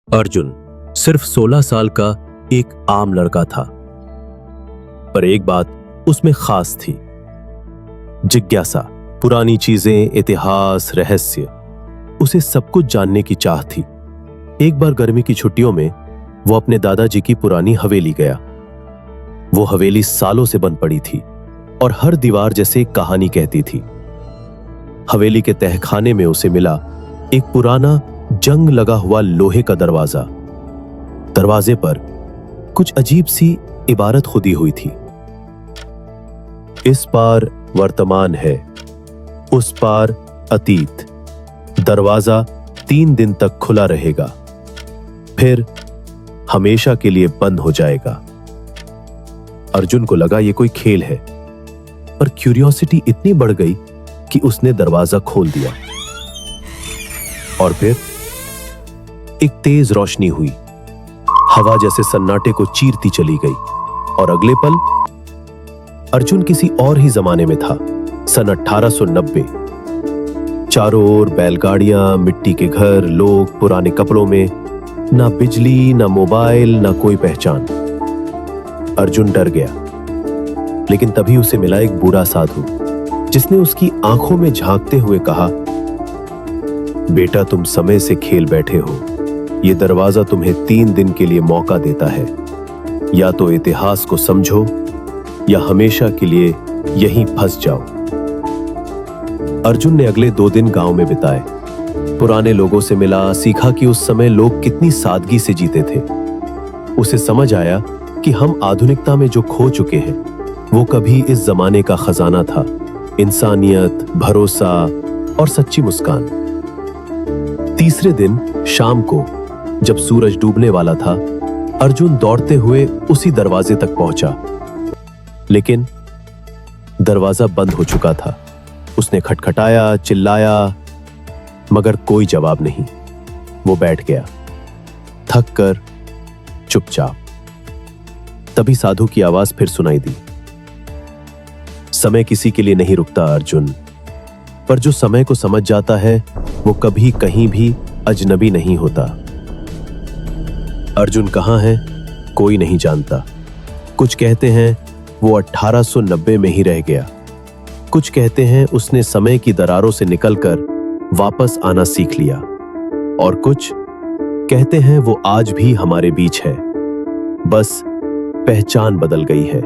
अर्जुन सिर्फ 16 साल का एक आम लड़का था, पर एक बात उसमें खास थी। जिज्ञासा, पुरानी चीजें, इतिहास, रहस्य, उसे सब कुछ जानने की चाह थी। एक बार गर्मी की छुट्टियों में वो अपने दादाजी की पुरानी हवेली गया। वो हवेली सालों से बंद पड़ी थी और हर दीवार जैसे एक कहानी कहती थी। हवेली के तहखाने में उसे मिला एक पुराना जंग लगा हुआ लोहे का दरवाजा। दरवाजे पर कुछ अजीब सी इबारत खुदी हुई थी। इस पार वर्तमान है, उस पार अतीत। दरवाजा 3 दिन तक खुला रहेगा, फिर हमेशा के लिए बंद हो जाएगा। अर्जुन को लगा ये कोई खेल है, पर क्यूरियोसिटी इतनी बढ़ गई कि उसने दरवाजा खोल दिया। और फिर एक तेज रोशनी हुई, हवा जैसे सन्नाटे को चीरती चली गई और अगले पल अर्जुन किसी और ही जमाने में था। सन 1890। चारों ओर बैलगाड़ियां, मिट्टी के घर, लोग पुराने कपड़ों में, ना बिजली, ना मोबाइल, ना कोई पहचान। अर्जुन डर गया, लेकिन तभी उसे मिला एक बूढ़ा साधु, जिसने उसकी आंखों में झांकते हुए कहा, बेटा, तुम समय से खेल बैठे हो। यह दरवाजा तुम्हें 3 दिन के लिए मौका देता है। या तो इतिहास को समझो या हमेशा के लिए यहीं फंस जाओ। अर्जुन ने अगले 2 दिन गांव में बिताए। पुराने लोगों से मिला, सीखा कि उस समय लोग कितनी सादगी से जीते थे। उसे समझ आया कि हम आधुनिकता में जो खो चुके हैं, वो कभी इस जमाने का खजाना था। इंसानियत, भरोसा और सच्ची मुस्कान। तीसरे दिन शाम को जब सूरज डूबने वाला था, अर्जुन दौड़ते हुए उसी दरवाजे तक पहुंचा, लेकिन दरवाजा बंद हो चुका था। उसने खटखटाया, चिल्लाया, मगर कोई जवाब नहीं। वो बैठ गया, थक कर, चुपचाप। तभी साधु की आवाज फिर सुनाई दी, समय किसी के लिए नहीं रुकता अर्जुन, पर जो समय को समझ जाता है वो कभी कहीं भी अजनबी नहीं होता। अर्जुन कहां है कोई नहीं जानता। कुछ कहते हैं वो 1890 में ही रह गया, कुछ कहते हैं उसने समय की दरारों से निकलकर वापस आना सीख लिया, और कुछ कहते हैं वो आज भी हमारे बीच है, बस पहचान बदल गई है।